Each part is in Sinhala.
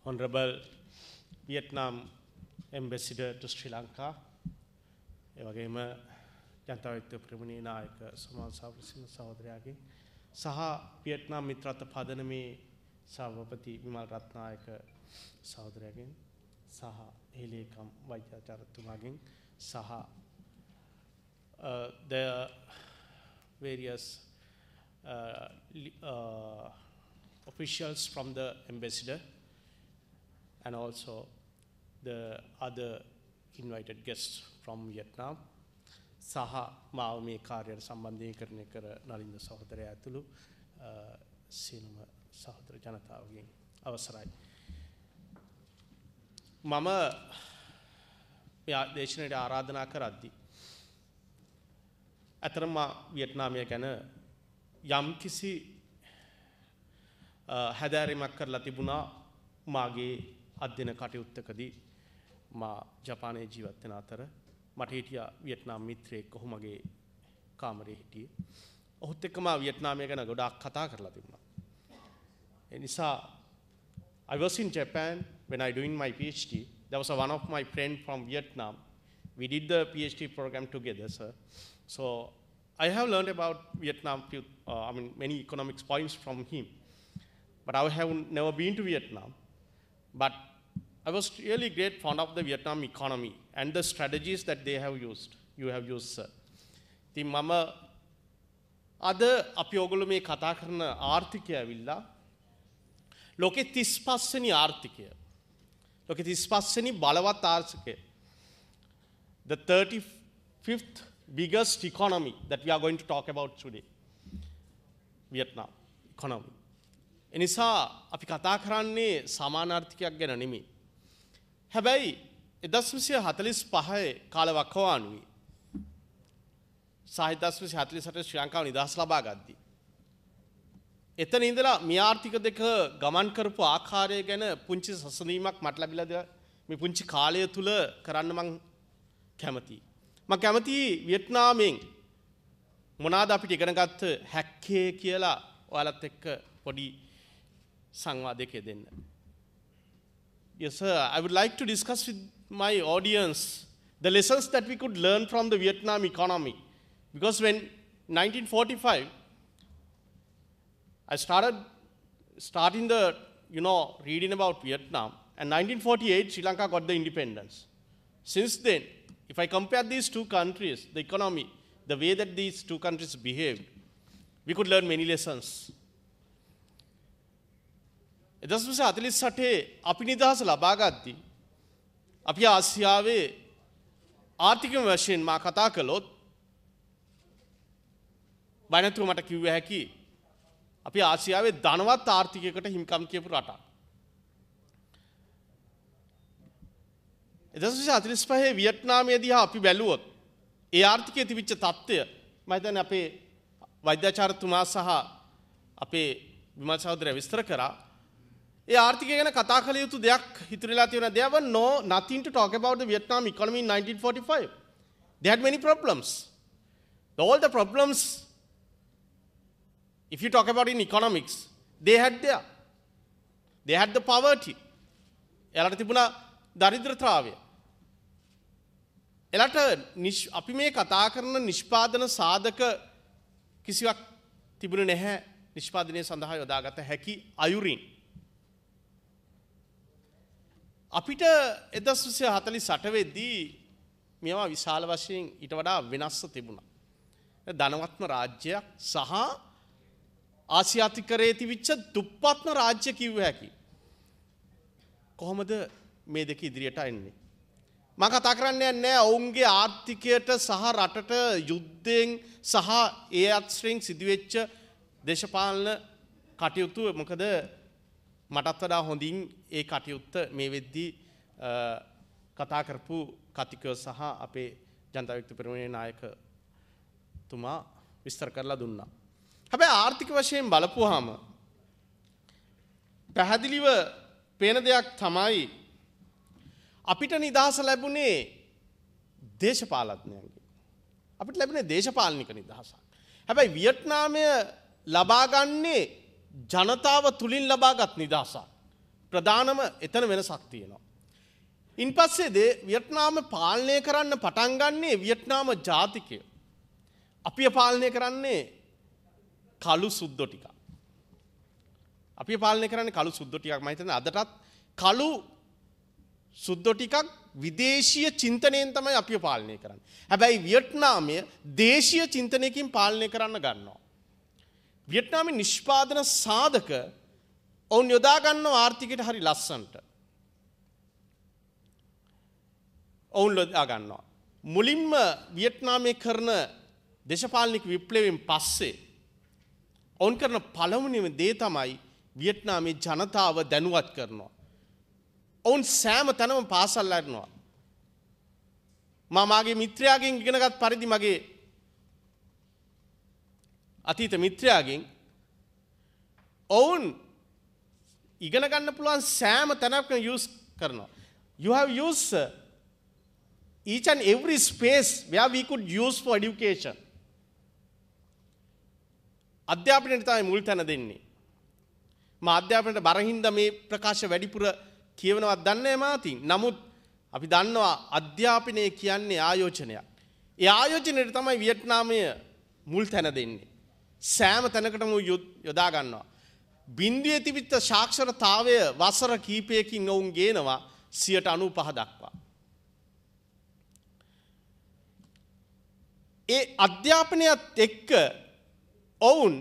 Honorable Vietnam Ambassador to Sri Lanka, එවැගේම ජනතාවිත ප්‍රමුඛ නායක සමාල් සාවසින සහෝදරයාගේ සහ වියට්නාම් මිත්‍රත්ව පදනමේ සභාපති විමල් රත්නායක සහෝදරයාගෙන් සහ හේලේකම් වෛද්‍යාචාර්යතුමාගෙන් සහ the various officials from the ambassador and also the other invited guests from Vietnam සහ මාව මේ කාර්යයට සම්බන්ධීකරණය කර නලින්ද සහෝදරයා ඇතුළු සියලුම සහෝදර ජනතාවගෙන් අවසරයි. මම දේශනයට ආරාධනා කරද්දී අතරම වියට්නාමය ගැන යම් කිසි හැදෑරීමක් කරලා තිබුණා මාගේ අධ්‍යයන කටයුත්තකදී මා ජපානයේ ජීවත් වෙන අතර මට හිටියා වියට්නාම් මිත්‍රයෙක් ඔහු මගේ කාමරේ හිටියේ. ඔහුත් එක්ක මා වියට්නාමය ගැන ගොඩාක් කතා කරලා තිබුණා. ඒ නිසා I was in Japan when I doing my PhD. There was one of my friend from Vietnam. We did the PhD program together, sir. So I have learned about Vietnam, many economics points from him. But I have never been to Vietnam. But I was really great fond of the Vietnam economy and the strategies that they have used. You have used, sir. The mama other අපි ඔයගොල්ලෝ මේ කතා කරන ආර්ථිකය ඇවිල්ලා ලෝකේ 35 වෙනි ආර්ථිකය. ලෝකේ 35 වෙනි බලවත් ආර්ථිකය. The 35th biggest economy that we are going to talk about today. Vietnam economy. එනිසා අපි කතා කරන්නේ සමානාර්ථිකයක් ගැන නෙමෙයි. හැබැයි 1945 කාලවකවානුවේ සහ 1948 ශ්‍රී ලංකාව නිදහස් ලබා ගද්දී එතන ඉඳලා මේ ආර්ථික දෙක ගමන් කරපු ආකාරය ගැන පුංචි සසඳීමක් මට ලැබිලාද මේ පුංචි කාලය තුල කරන්න මම කැමතියි. මම කැමතියි වියට්නාමෙන් මොනවාද අපිට ඉගෙන ගත්ත හැක්කේ කියලා ඔයාලත් එක්ක පොඩි සංවාදයක දෙන්න. Yes, sir. I would like to discuss with my audience the lessons that we could learn from the Vietnam economy. Because when 1945, I starting the, reading about Vietnam. And 1948, Sri Lanka got the independence. Since then, if I compare these two countries, the economy, the way that these two countries behaved, we could learn many lessons. 1948 අපි නිදහස ලබා ගද්දී අපි ආසියාවේ ආර්ථික වශයෙන් මා කතා කළොත් බයනතුරු මට කිව්ව හැකි අපි ආසියාවේ ධනවත් ආර්ථිකයකට හිමිකම් කියපු රටක්. 1945 වියට්නාමයේදී අපි බැලුවොත් ඒ ආර්ථිකයේ තිබිච්ච තත්ත්වය මම හිතන්නේ අපේ වෛද්‍යාචාර්යතුමා සහ අපේ විමල් සහෝදරයා විස්තර කරා. ඒ ආර්ථිකය ගැන කතා කළ යුතු දෙයක් හිතරිලා තියෙනවා. There were nothing to talk about the Vietnam economy in 1945. They had many problems. All the problems, if you talk about in economics, they had there. They had the poverty. එයාලට තිබුණා දරිද්‍රතාවය. එයාලට අපි මේ කතා කරන නිෂ්පාදන සාධක කිසිවක් තිබුණේ නැහැ නිෂ්පාදනය සඳහා යොදාගත හැකි අයුරින්. අපිට 1948 වෙද්දී මේවා විශාල වශයෙන් ඊට වඩා වෙනස්ව තිබුණා. ධනවත්ම රාජ්‍යයක් සහ ආසියාතිකරයේ තිබිච්ච දුප්පත්ම රාජ්‍ය කිව්ව හැකි. කොහොමද මේ දෙක ඉදිරියට එන්නේ? මම කතා කරන්නේ නැහැ ඔවුන්ගේ ආර්ථිකයට සහ රටට යුද්ධයෙන් සහ ඒ අත්ශ්‍රයෙන් සිදුවෙච්ච දේශපාලන කටයුතු. මොකද මටත් වඩා හොඳින් ඒ කටයුත්ත මේ වෙද්දී කතා කරපු කතිකව සහ අපේ ජනතාවිත ප්‍රමුඛ නායකතුමා විස්තර කරලා දුන්නා. හැබැයි ආර්ථික වශයෙන් බලපුවාම පැහැදිලිව පේන දෙයක් තමයි අපිට නිදහස ලැබුණේ දේශපාලඥයන්ගෙන්. අපිට ලැබුණේ දේශපාලනික නිදහසක්. හැබැයි වියට්නාමය ලබා ගන්නේ ජනතාව තුලින් ලබාගත් නිදහසක්. ප්‍රධානම එතන වෙනසක් තියෙනවා. ඉන්පස්සේ වියට්නාම පාලනය කරන්න පටන් ගන්නේ වියට්නාම ජාතිකයෝ. අපිව පාලනය කරන්නේ කළු සුද්දෝ ටික. අපිව පාලනය කරන්නේ කළු සුද්දෝ ටිකක්. මම හිතන්නේ අදටත් කළු සුද්දෝ ටිකක් විදේශීය චින්තනයෙන් තමයි අපිව පාලනය කරන්නේ. හැබැයි වියට්නාමය දේශීය චින්තනයකින් පාලනය කරන්න ගන්නවා. වියට්නාමේ නිෂ්පාදන සාධක ඔවුන් යොදා ගන්නවා ආර්ථිකයට හරි ලස්සනට. ඔවුන් යොදා ගන්නවා. මුලින්ම වියට්නාමයේ කරන දේශපාලනික විප්ලවයෙන් පස්සේ ඔවුන් කරන පළමුවෙනිම දේ තමයි වියට්නාමේ ජනතාව දැනුවත් කරනවා. ඔවුන් සෑම තැනම පාසල් යනවා. මම මාගේ මිත්‍රයාගෙන් ඉගෙනගත් පරිදි මගේ අතීත මිත්‍රයාගෙන් ඔවුන් ඉගෙන ගන්න පුළුවන් සෑම තැනක්ම use කරනවා. You have used each and every space where we could use for education. අධ්‍යාපනයට තමයි මුල් තැන දෙන්නේ. මා අධ්‍යාපනයට බරින්දා මේ ප්‍රකාශ වැඩිපුර කියවනවත් දන්නේ මාතින්. නමුත් අපි දන්නවා අධ්‍යාපනය කියන්නේ ආයෝජනයක්. ඒ ආයෝජනයට තමයි වියට්නාමය මුල් තැන දෙන්නේ. සෑම තැනකටම යොදා ගන්නවා. බින්දුවේ තිබිච්ච සාක්ෂරතාවය වසර කීපයකින් ඔවුන් ගේනවා 95% දක්වා. ඒ අධ්‍යාපනයත් එක්ක ඔවුන්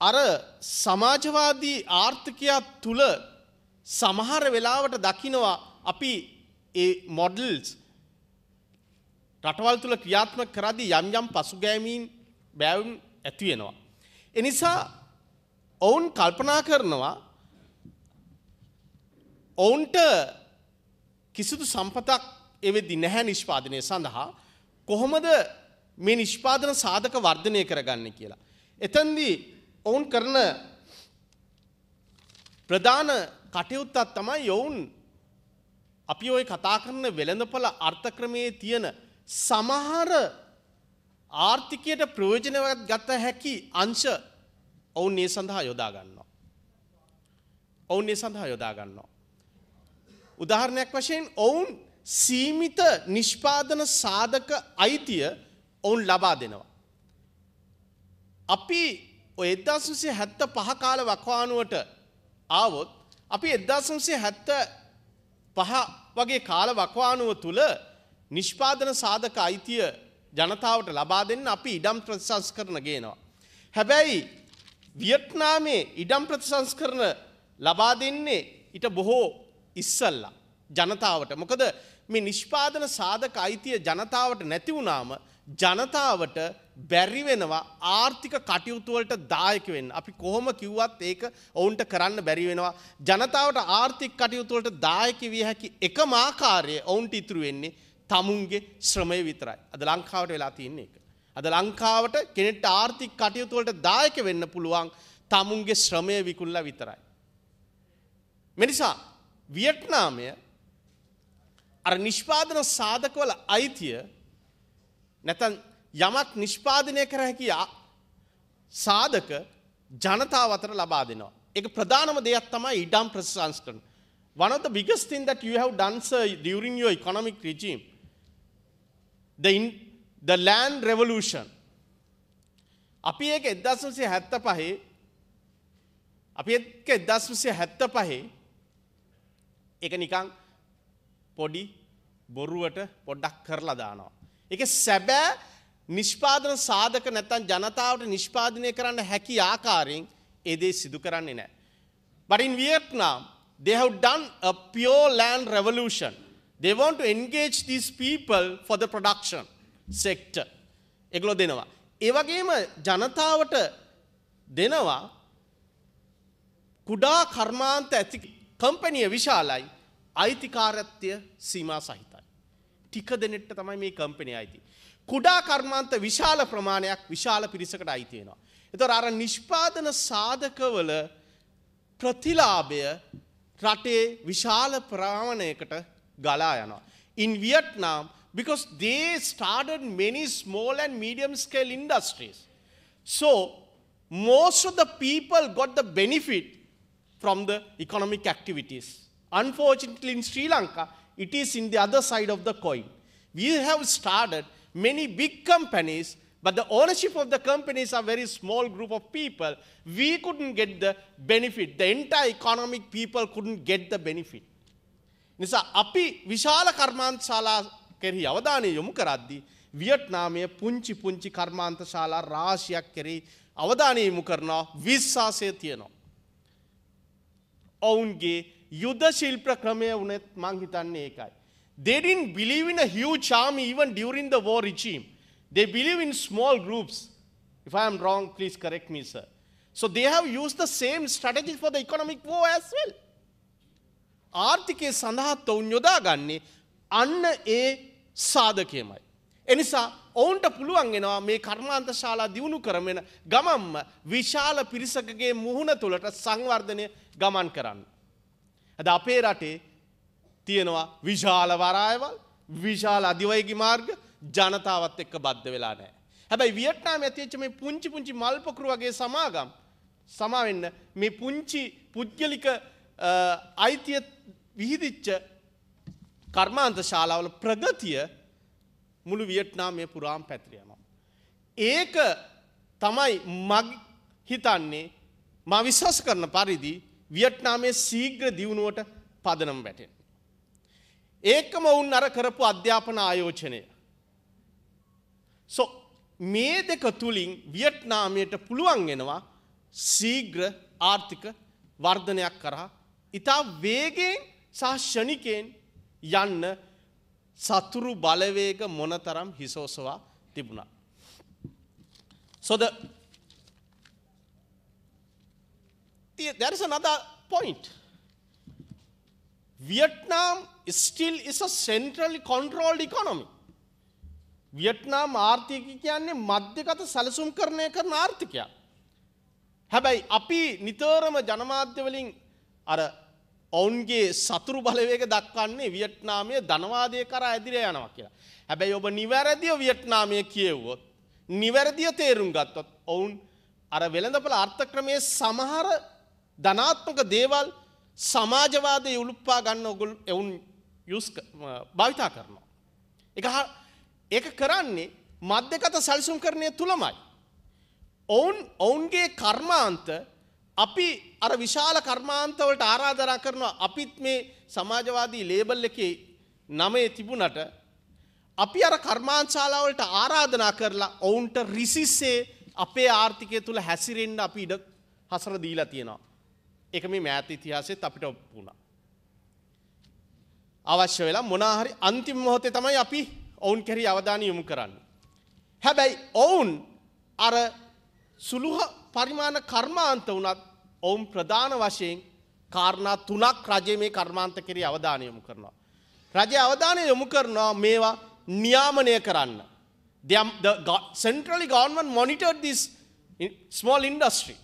අර සමාජවාදී ආර්ථිකය තුල සමහර වෙලාවට දකිනවා අපි ඒ මොඩල්ස් රටවල් තුල ක්‍රියාත්මක කරද්දී යම් යම් පසුගෑමීම් බැවුම් ඇති වෙනවා. ඒ නිසා ඔවුන් කල්පනා කරනවා ඔවුන්ට කිසිදු සම්පතක් එවෙදි නැහැ නිෂ්පාදනය සඳහා කොහොමද මේ නිෂ්පාදන සාධක වර්ධනය කරගන්නේ කියලා. එතෙන්දී ඔවුන් කරන ප්‍රධාන කටයුත්තක් තමයි ඔවුන් අපි ඔය කතා කරන වෙළඳපොළ අර්ථක්‍රමයේ තියෙන සමහර ආර්ථිකයට ප්‍රයෝජනවත් ගත හැකි අංශ ඔවුන් මේ සඳහා යොදා ගන්නවා. ඔවුන් මේ සඳහා යොදා ගන්නවා. උදාහරණයක් වශයෙන් ඔවුන් සීමිත නිෂ්පාදන සාධක අයිතිය ඔවුන් ලබා දෙනවා. අපි ඔය 1975 කාල වකවානුවට ආවොත් අපි 1975 වගේ කාල වකවානුව තුල නිෂ්පාදන සාධක අයිතිය ජනතාවට ලබා දෙන්න අපි ඉඩම් ප්‍රතිසංස්කරණ ගේනවා. හැබැයි වියට්නාමේ ඉඩම් ප්‍රතිසංස්කරණ ලබා දෙන්නේ ඊට බොහෝ ඉස්සල්ලා ජනතාවට. මොකද මේ නිෂ්පාදන සාධක අයිතිය ජනතාවට නැති වුණාම ජනතාවට බැරි වෙනවා ආර්ථික කටයුතු වලට දායක වෙන්න. අපි කොහොම කිව්වත් ඒක ඔවුන්ට කරන්න බැරි වෙනවා. ජනතාවට ආර්ථික කටයුතු වලට දායක විය හැකි එකම ආකාරය ඔවුන්ට ඉතුරු වෙන්නේ තමුන්ගේ ශ්‍රමය විතරයි. අද ලංකාවට වෙලා තියෙන එක. අද ලංකාවට කෙනෙක්ට ආර්ථික කටයුතු වලට දායක වෙන්න පුළුවන් තමුන්ගේ ශ්‍රමය විකුණලා විතරයි. මේ නිසා වියට්නාමය අර නිෂ්පාදන සාධකවල අයිතිය නැත්නම් යමක් නිෂ්පාදනය කර හැකි සාධක ජනතාව අතර ලබා දෙනවා. ඒක ප්‍රධානම දෙයක් තමයි ඉඩම් ප්‍රතිසංස්කරණ. One of the biggest thing that you have done, sir, during your economic regime, the land revolution. අපි ඒක 1975 ඒක නිකන් පොඩි බොරුවට පොඩ්ඩක් කරලා දානවා. ඒක සැබෑ නිෂ්පාදන සාධක නැත්නම් ජනතාවට නිෂ්පාදනය කරන්න හැකි ආකාරයෙන් ඒ දේ සිදු කරන්නේ නැහැ. But in Vietnam, they have done a pure land revolution. They want to engage these people for the production sector. ඒගොල්ලෝ දෙනවා. ඒ වගේම ජනතාවට දෙනවා කුඩා කර්මාන්ත ඇති කම්පැනිය විශාලයි අයිතිකාරත්වය සීමා සහිතයි. ටික දෙනෙක්ට තමයි මේ කම්පැනි අයිති. කුඩා කර්මාන්ත විශාල ප්‍රමාණයක් විශාල පිරිසකට අයිති වෙනවා. ඒතර අර නිෂ්පාදන සාධකවල ප්‍රතිලාභය රටේ විශාල ප්‍රමාණයකට ගලා යනවා. In Vietnam, because they started many small and medium scale industries. So most of the people got the benefit from the economic activities. Unfortunately, in Sri Lanka, it is in the other side of the coin. We have started many big companies, but the ownership of the companies are very small group of people. We couldn't get the benefit. The entire economic people couldn't get the benefit. නිසා අපි විශාල කර්මාන්තශාලා කෙරෙහි අවධානය යොමු කරද්දී වියට්නාමයේ පුංචි කර්මාන්තශාලා රාශියක් කෙරෙහි අවධානය යොමු කරනවා විශ්වාසය තියෙනවා. ඔවුන්ගේ යුද ශිල්ප ක්‍රමය වුණත් මං හිතන්නේ ඒකයි. They didn't believe in a huge army even during the war regime. They believe in small groups. If I am wrong, please correct me, sir. So they have used the same strategy for the economic war as well. ආර්ථිකයේ සඳහා තවුන් යොදාගන්නේ අන්න ඒ සාධකයමයි. එනිසා ඔවුන්ට පුළුවන් වෙනවා මේ කර්මාන්තශාලා දියුණු කරමින ගමම්ම විශාල පිරිසකගේ මුහුණ තුළට සංවර්ධනය ගමන් කරන්න. අද අපේ රටේ තියෙනවා විශාල වරායවල්, විශාල අධිවේගී මාර්ග ජනතාවත් එක්ක බද්ධ වෙලා නැහැ. හැබැයි වියට්නාමයේ ඇතිවෙච්ච මේ පුංචි මල් පොකුරු වගේ සමාගම් සමාවෙන්න මේ පුංචි පුද්ගලික අයිතිය විහිදිච්ච කර්මාන්ත ශාලාවල ප්‍රගතිය මුළු වියට්නාමයේ පුරාම පැතිර යනවා. ඒක තමයි මම හිතන්නේ මම විශ්වාස කරන පරිදි වියට්නාමයේ ශීඝ්‍ර දියුණුවට පදනම වැටෙන. ඒකම වුන් අර කරපු අධ්‍යාපන ආයෝජනය. මේ දෙක තුලින් වියට්නාමයට පුළුවන් වෙනවා ශීඝ්‍ර ආර්ථික වර්ධනයක් කරා ඉතා වේගයෙන් සහ ශනිකයෙන් යන්න සතුරු බලවේග මොනතරම් හිසෝසවා තිබුණා. So there is another point. Vietnam still is a centrally controlled economy. Vietnam ආර්ථිකය කියන්නේ මධ්‍යගත සැලසුම්කරණය කරන ආර්ථිකයක්. හැබැයි අපි නිතරම ජනමාධ්‍ය වලින් අර ඔවුන්ගේ සතුරු බලවේග දක්වන්නේ වියට්නාමයේ ධනවාදය කරා ඇදිලා යනවා කියලා. හැබැයි ඔබ නිවැරදිව වියට්නාමයේ කියවුවොත්, නිවැරදිව තේරුම් ගත්තොත් ඔවුන් අර වෙළඳපොළ අර්ථක්‍රමයේ සමහර ධනාත්මක දේවල් සමාජවාදයේ උලුප්පා ගන්න ඔවුන් භාවිතා කරනවා. ඒක කරන්නේ මධ්‍යගත සැලසුම්කරණය තුලමයි. ඔවුන්ගේ කර්මාන්ත අපි අර විශාල කර්මාන්ත වලට ආරාධනා කරනවා. අපිත් මේ සමාජවාදී ලේබල් එකේ නමේ තිබුණට අපි අර කර්මාන්තශාලා වලට ආරාධනා කරලා ඔවුන්ට රිසිසේ අපේ ආර්ථිකය තුල හැසිරෙන්න අපි ඉඩ හසර දීලා තියෙනවා. ඒක මේ මෑත ඉතිහාසෙත් අපිට ඔප්පු වුණා. අවශ්‍ය වෙලා මොනවා හරි අන්තිම මොහොතේ තමයි අපි ඔවුන් කෙරෙහි අවධානය යොමු කරන්නේ. හැබැයි ඔවුන් අර සුළු පරිමාණ කර්මාන්ත වුණත් ඔවුන් ප්‍රධාන වශයෙන් කාරණා තුනක් රජයේ මේ කර්මාන්ත කෙරෙහි අවධානය යොමු කරනවා. රජය අවධානය යොමු කරනවා මේවා නියාමනය කරන්න. The centrally government monitored this small industry.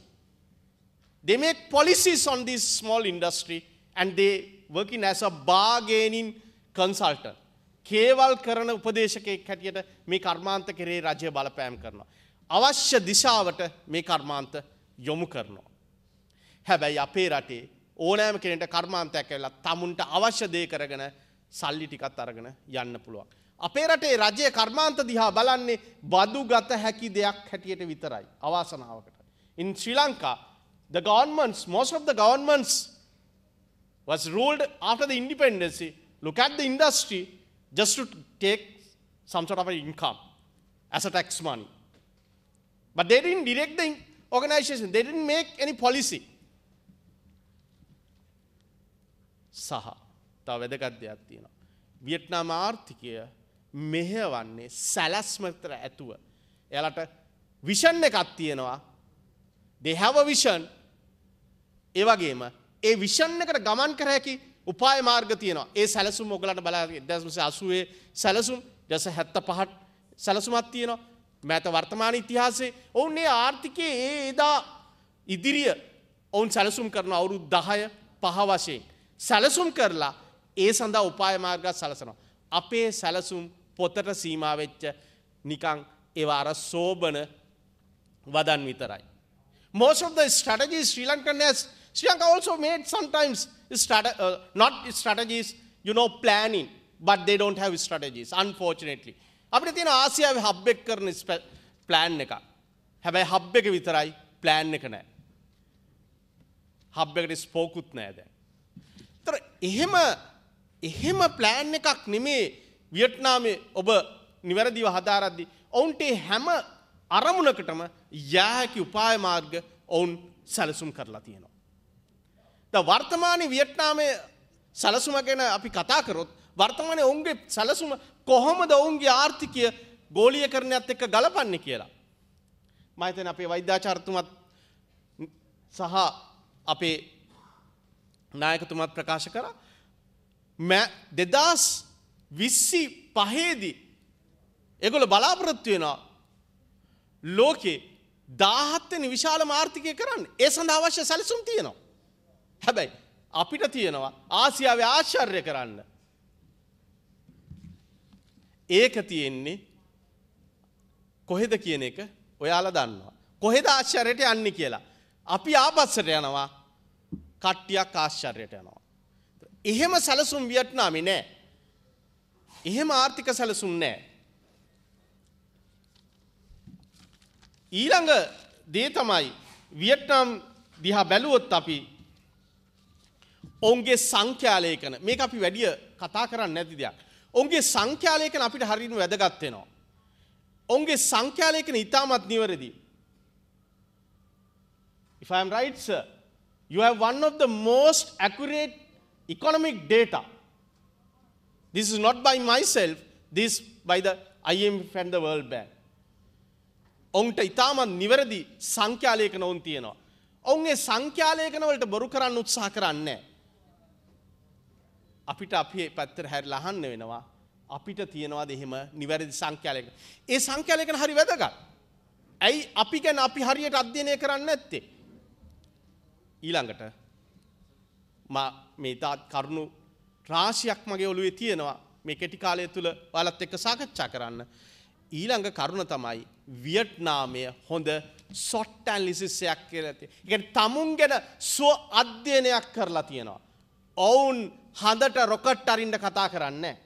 They make policies on this small industry and they working as a bargaining consultant. කේවල් කරන උපදේශකයෙක් හැටියට මේ කර්මාන්ත කෙරේ රජය බලපෑම් කරනවා. අවශ්‍ය දිශාවට මේ කර්මාන්ත යොමු කරනවා. හැබැයි අපේ රටේ ඕනෑම කෙනෙක්ට කර්මාන්තයක් ඇවිල්ලා තමුන්ට අවශ්‍ය දේ කරගෙන සල්ලි ටිකක් අරගෙන යන්න පුළුවන්. අපේ රටේ රජයේ කර්මාන්ත දිහා බලන්නේ බදු ගත හැකි දෙයක් හැටියට විතරයි අවාසනාවකට. In Sri Lanka, the governments, most of the governments was ruled after the independence. Look at the industry just to take some sort of an income as a tax money. But they didn't direct the organization. They didn't make any policy. සහ තව වැදගත් දෙයක් තියෙනවා. වියට්නාම ආර්ථිකය මෙහෙවන්නේ සැලැස්මතර ඇතුව. එයාලට විෂන් එකක් තියෙනවා. They have a vision. ඒ වගේම ඒ විෂන් එකට ගමන් කර හැකි උපාය මාර්ග තියෙනවා. ඒ සැලසුම් ඔයගලන්ට බලන්න 1980 සැලසුම් 1975 සැලසුමක් තියෙනවා. මෑත වර්තමාන ඉතිහාසයේ ඔවුන් මේ ආර්ථිකයේ එදා ඉදිරිය ඔවුන් සැලසුම් කරන අවුරුදු 10 5 වශයෙන් සැලසුම් කරලා ඒ සඳහා උපාය මාර්ග සැලසනවා. අපේ සැලසුම් පොතට සීමා වෙච්ච නිකන් ඒවා අර සෝබන වදන් විතරයි. Most of the strategies Sri Lanka also made sometimes not strategies, planning, but they don't have strategies, unfortunately. අපිට තියෙන ආසියාවේ හබ් එක කරන ප්ලෑන් එක. හැබැයි හබ් එක විතරයි ප්ලෑන් එක නැහැ. හබ් එකට ස්පෝකුත් නැහැ දැන්. ඒතර එහෙම ප්ලෑන් එකක් නෙමේ වියට්නාමේ ඔබ නිවැරදිව හදාරද්දී ඔවුන්ට හැම අරමුණකටම යාහැකි උපාය මාර්ග ඔවුන් සැලසුම් කරලා තියෙනවා. දැන් වර්තමානයේ වියට්නාමයේ සැලසුම ගැන අපි කතා කරොත් වර්තමානයේ ඔවුන්ගේ සැලසුම කොහොමද ඔවුන්ගේ ආර්ථිකය ගෝලීයකරණයත් එක්ක ගලපන්නේ කියලා. මම හිතන්නේ අපේ වෛද්‍යාචාර්යතුමත් සහ අපේ නායකතුමත් ප්‍රකාශ කරා 2025 දී ඒගොල්ලෝ බලාපොරොත්තු වෙනවා ලෝකේ 17 වෙනි විශාලම ආර්ථිකය කරන්න. ඒ සඳහා අවශ්‍ය සැලසුම් තියෙනවා. හැබැයි අපිට තියෙනවා ආසියාවේ ආශ්චර්ය කරන්න. ඒක තියෙන්නේ කොහෙද කියන එක ඔයාලා දන්නවා. කොහෙද ආශ්චර්යයට යන්නේ කියලා. අපි ආපස්සට යනවා. කට්ටියක් ආශ්චර්යයට යනවා. එහෙම සැලසුම් වියට්නාමේ නැහැ. එහෙම ආර්ථික සැලසුම් නැහැ. ඊළඟ දේ තමයි වියට්නාම් දිහා බැලුවොත් අපි ඔවුන්ගේ සංඛ්‍යාලේඛන මේක අපි වැඩි කතා කරන්නේ නැති දෙයක්. ඔවුන්ගේ සංඛ්‍යාලේඛන අපිට හරියටම වැදගත් වෙනවා. ඔවුන්ගේ සංඛ්‍යාලේඛන ඉතාමත් නිවැරදි. If I am right, sir, you have one of the most accurate economic data. This is not by myself, this by the IMF and the World Bank. ඔවුන්ට ඉතාමත් නිවැරදි සංඛ්‍යාලේඛන ඔවුන් තියෙනවා. ඔවුන්ගේ සංඛ්‍යාලේඛන වලට බොරු කරන්න උත්සාහ කරන්නේ නැහැ. අපිට අපේ පැත්තට හැරිලා අහන්න වෙනවා අපිට තියනවාද එහෙම නිවැරදි සංඛ්‍යාලේඛන. ඒ සංඛ්‍යාලේඛන හරි වැදගත්. ඇයි අපි ගැන අපි හරියට අධ්‍යයනය කරන්නේ නැත්තේ? ඊළඟට මේ තාත් කරුණු රාශියක් මගේ ඔළුවේ තියෙනවා මේ කෙටි කාලය තුල ඔයාලත් එක්ක සාකච්ඡා කරන්න. ඊළඟ කරුණ තමයි වියට්නාමය හොඳ SWOT analysis එකක් කියලා තියෙනවා. ඒ කියන්නේ තමුන් ගැන ස්ව අධ්‍යයනයක් කරලා තියෙනවා. ඔවුන් හඳට රොකට් අරින්න කතා කරන්නේ.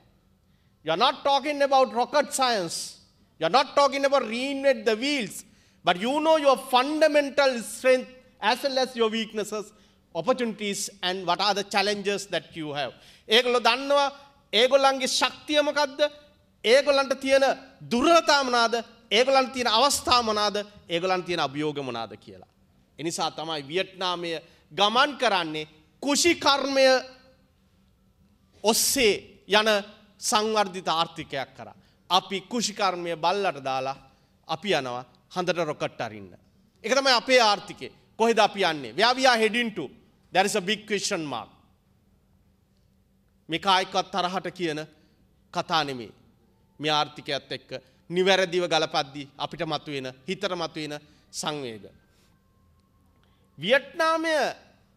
You are not talking about rocket science. You are not talking about reinvent the wheels. But you know your fundamental strength as well as your weaknesses, opportunities and what are the challenges that you have. ඒගොල්ලෝ දන්නවා ඒගොල්ලන්ගේ ශක්තිය මොකද්ද? ඒගොල්ලන්ට තියෙන දුර්වලතා මොනවාද? ඒගොල්ලන්ට තියෙන අවස්ථා මොනවාද? ඒගොල්ලන්ට තියෙන අභියෝග මොනවාද කියලා. ඒ නිසා තමයි වියට්නාමය ගමන් කරන්නේ කුෂිකර්මය ඔස්සේ යන සංවර්ධිත ආර්ථිකයක් කරා. අපි කුෂිකර්මය බල්ලට දාලා අපි යනවා හඳට රොකට් අරින්න. ඒක තමයි අපේ ආර්ථිකය. කොහෙද අපි යන්නේ? Where we are heading to? There is a big question mark. මේ කායිකවත් තරහට කියන කතා නෙමෙයි. මේ ආර්ථිකයත් එක්ක නිවැරදිව ගලපද්දී අපිට මතුවෙන හිතට මතුවෙන සංවේග. වියට්නාමය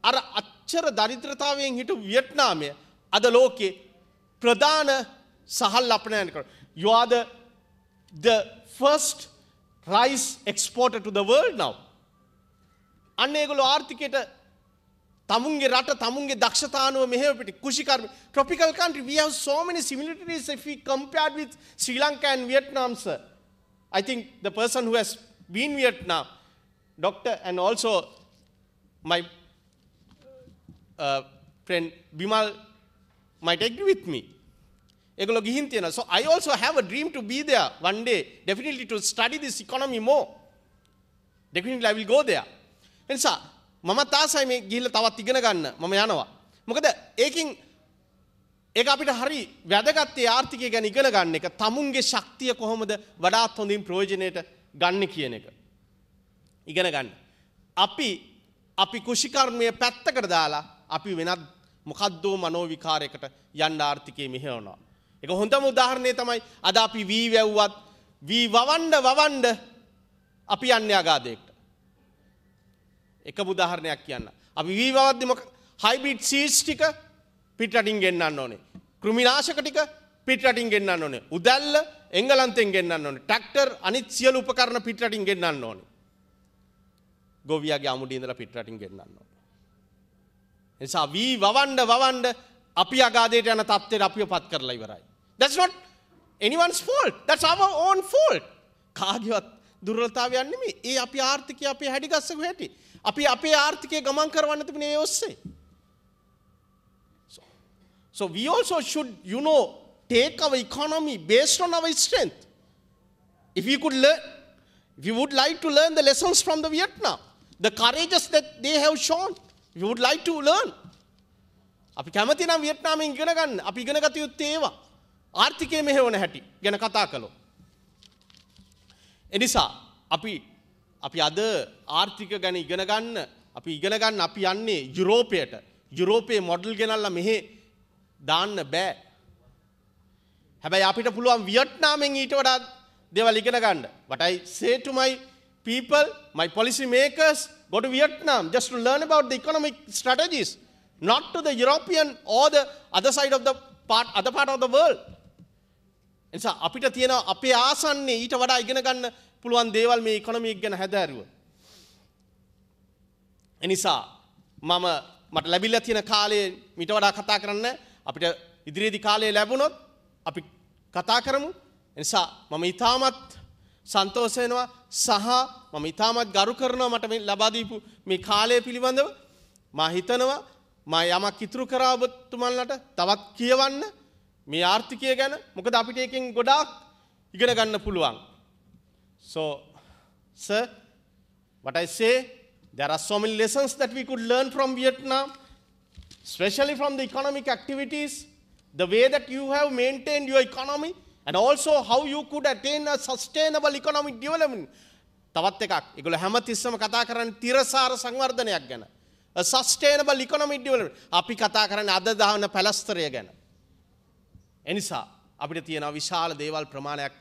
අර අච්චර දරිද්‍රතාවයෙන් හිටු වියට්නාමය අද ලෝකේ ප්‍රධාන සහල් අපනයන කර. You are the first rice exporter to the world now. අන්න ඒගොල්ලෝ ආර්ථිකයට තමුන්ගේ රට තමුන්ගේ දක්ෂතානුව මෙහෙම පිටි කුෂිකර්ම tropical country we have so many similarities if we compared with Sri Lanka and Vietnam, sir. I think the person who has been Vietnam, doctor, and also my friend Bimal might agree with me. ඒගොල්ලෝ ගිහින් තියෙනවා. So I also have a dream to be there one day, definitely to study this economy more. Definitely I will go there. එනිසා මම තාසයි මේ ගිහිල්ලා තවත් ඉගෙන ගන්න මම යනවා. මොකද ඒකින් ඒක අපිට හරි වැදගත් ඒ ආර්ථිකය ගැන ඉගෙන ගන්න එක තමුන්ගේ ශක්තිය කොහොමද වඩාත් හොඳින් ප්‍රයෝජනෙට ගන්න කියන එක. ඉගෙන ගන්න. අපි කුෂිකර්මයේ පැත්තකට දාලා අපි වෙනත් මොකද්දෝ මනෝ විකාරයකට යන්න ආර්ථිකයේ මෙහෙවනවා. ඒක හොඳම උදාහරණය තමයි අද අපි වී වැව්වත් වී වවන්න අපි යන්නේ අගාධයකට. එක උදාහරණයක් කියන්න. අපි වී වවද්දි හයිබ්‍රිඩ් සීඩ්ස් ටික පිටරටින් ගෙන්නන්න ඕනේ. කෘමිනාශක ටික පිටරටින් ගෙන්නන්න ඕනේ. උදැල්ල එංගලන්තෙන් ගෙන්නන්න ඕනේ. ට්‍රැක්ටර් අනිත් සියලු උපකරණ පිටරටින් ගෙන්නන්න ඕනේ. ගොවියාගේ අමුඩේ ඉඳලා පිටරටින් ගෙන්නන්න ඕන. ඒ නිසා වී වවන්න අපි අගාධයට යන තත්ත්වයට අපිව පත් කරලා ඉවරයි. That's not anyone's fault. That's our own fault. කාගේවත් දුර්වලතාවයක් නෙමෙයි. ඒ අපි ආර්ථිකය අපේ හැඩි ගස්සක හැටි. අපි අපේ ආර්ථිකය ගමන් කරවන්න තිබුණේ ඒ ඔස්සේ. So we also should, take our economy based on our strength. If we would like to learn the lessons from the Vietnam, the courageous that they have shown, we would like to learn. අපි කැමති නම් වියට්නාමෙන් ඉගෙන ගන්න. අපි ඉගෙන ගත යුත්තේ ඒවා. ආර්ථිකය මෙහෙවන හැටි ගැන කතා කළොත්. ඒ නිසා අපි අද ආර්ථික ගැන ඉගෙන ගන්න අපි යන්නේ යුරෝපයට. යුරෝපයේ මොඩල් ගෙනල්ලා මෙහෙ දාන්න බෑ. හැබැයි අපිට පුළුවන් වියට්නාමෙන් ඊට වඩා දේවල් ඉගෙන ගන්න. But I say to my people, my policy makers, go to Vietnam just to learn about the economic strategies, not to the European or the other side of the other part of the world. එනිසා අපිට තියෙන අපේ ආසන්නේ ඊට වඩා ඉගෙන ගන්න පුළුවන් දේවල් මේ ඉකොනොමි එක ගැන හැදෑරුව. එනිසා මට ලැබිලා තියෙන කාලේ ඊට වඩා කතා කරන්න අපිට ඉදිරියේදී කාලය ලැබුණොත් අපි කතා කරමු. එනිසා මම ඊටමත් සන්තෝෂ වෙනවා සහ මම ඊටමත් ගරු කරනවා මට මේ ලබා දීපු මේ කාලය පිළිබඳව. මා හිතනවා මා යමක් ඉතුරු කරා ඔබතුමන්ලට තවත් කියවන්න මේ ආර්ථිකය ගැන. මොකද අපිට එකෙන් ගොඩාක් ඉගෙන ගන්න පුළුවන්. So sir, what I say, there are so many lessons that we could learn from Vietnam, especially from the economic activities, the way that you have maintained your economy, and also how you could attain a sustainable economic development. තවත් එකක් ඒගොල්ලෝ හැමතිස්සම කතා කරන්නේ තිරසාර සංවර්ධනයක් ගැන. A sustainable economic development. අපි කතා කරන්නේ අද දාන පැලස්තරය ගැන. එනිසා අපිට තියෙන විශාල දේවල් ප්‍රමාණයක්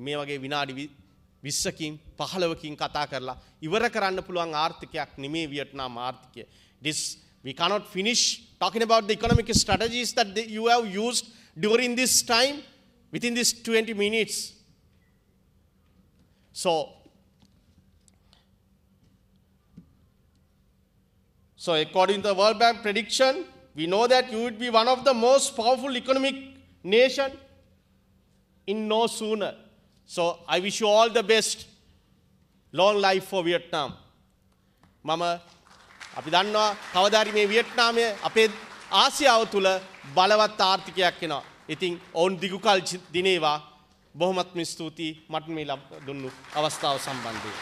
මේ වගේ විනාඩි 20කින් 15කින් කතා කරලා ඉවර කරන්න පුළුවන් ආර්ථිකයක් නෙමේ වියට්නාම් ආර්ථිකය. We cannot finish talking about the economic strategies that you have used during this time within this 20 minutes. So according to the World Bank prediction, we know that you would be one of the most powerful economic nation in no sooner. So I wish you all the best. Long life for Vietnam. අපි දන්නවා කවදාරි මේ වියට්නාමයේ අපේ ආසියාව තුල බලවත් ආර්ථිකයක් එනවා. ඉතින් ඔවුන් දිගුකල් දිනේවා. බොහොමත්ම ස්තුතියි මට මේ දුන්නු අවස්ථාව සම්බන්ධයෙන්.